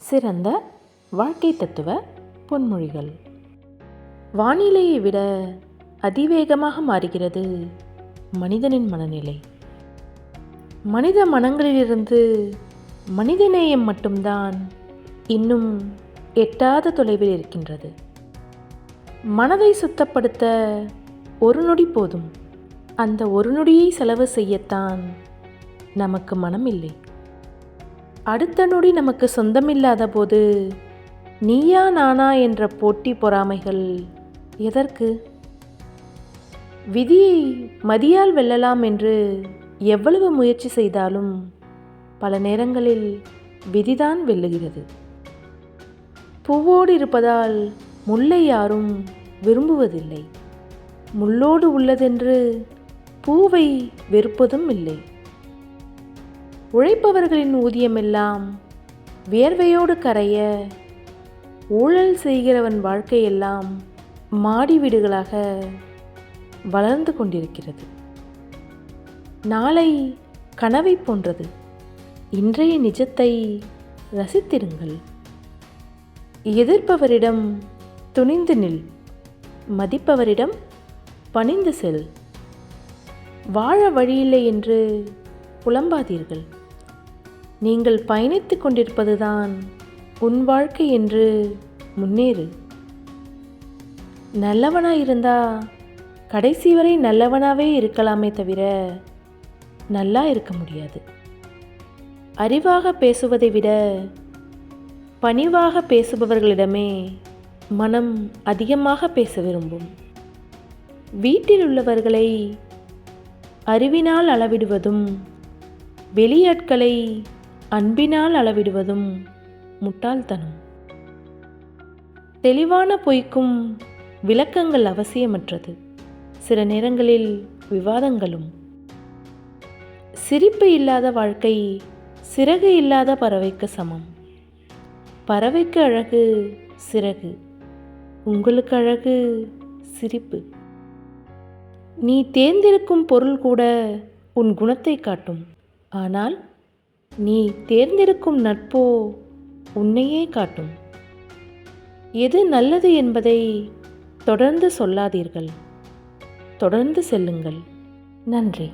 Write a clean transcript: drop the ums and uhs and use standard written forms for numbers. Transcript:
சிறந்த வாழ்க்கை தத்துவ பொன்மொழிகள். வானிலையை விட அதிவேகமாக மாறுகிறது மனிதனின் மனநிலை. மனித மனங்களிலிருந்து மனிதநேயம் மட்டும்தான் இன்னும் எட்டாத தொலைவில் இருக்கின்றது. மனதை சுத்தப்படுத்த ஒரு நொடி போதும். அந்த ஒரு நொடியை செலவு செய்யத்தான் நமக்கு மனம் இல்லை. அடுத்த நொடி நமக்கு சொந்தமில்லாத போது நீயா நானா என்ற போட்டி பொறாமைகள் எதற்கு? விதியை மதியால் வெல்லலாம் என்று எவ்வளவு முயற்சி செய்தாலும் பல நேரங்களில் விதிதான் வெல்லுகிறது. பூவோடு இருப்பதால் முல்லை யாரும் விரும்புவதில்லை. முள்ளோடு உள்ளதென்று பூவை வெறுப்பதும் இல்லை. உழைப்பவர்களின் ஊதியமெல்லாம் வியர்வையோடு கரைய, ஊழல் செய்கிறவன் வாழ்க்கையெல்லாம் மாடி வீடுகளாக வளர்ந்து கொண்டிருக்கிறது. நாளை கனவை போன்றது. இன்றைய நிஜத்தை ரசித்திருங்கள். எதிர்ப்பவரிடம் துணிந்து நில், மதிப்பவரிடம் பணிந்து செல். வாழ வழியில்லை என்று புலம்பாதீர்கள். நீங்கள் பயணித்து கொண்டிருப்பதுதான் உன் வாழ்க்கை என்று முன்னேறு. நல்லவனாயிருந்தா கடைசி வரை நல்லவனாகவே இருக்கலாமே தவிர நல்லா இருக்க முடியாது. அறிவாக பேசுவதை விட பணிவாக பேசுபவர்களிடமே மனம் அதிகமாக பேச விரும்பும். வீட்டில் உள்ளவர்களை அறிவினால் அளவிடுவதும் வெளியாட்களை அன்பினால் அளவிடுவதும் முட்டாள்தனம். தெளிவான பொய்க்கும் விளக்கங்கள் அவசியமற்றது. சில நேரங்களில் விவாதங்களும். சிரிப்பு இல்லாத வாழ்க்கை சிறகு இல்லாத பறவைக்கு சமம். பறவைக்கு அழகு சிறகு, உங்களுக்கு அழகு சிரிப்பு. நீ தேர்ந்தெடுக்கும் பொருள் கூட உன் குணத்தை காட்டும். ஆனால் நீ தேர்ந்தெடுக்கும் நட்போ உன்னையே காட்டும். எது நல்லது என்பதை தொடர்ந்து சொல்லாதீர்கள். தொடர்ந்து செல்லுங்கள். நன்றி.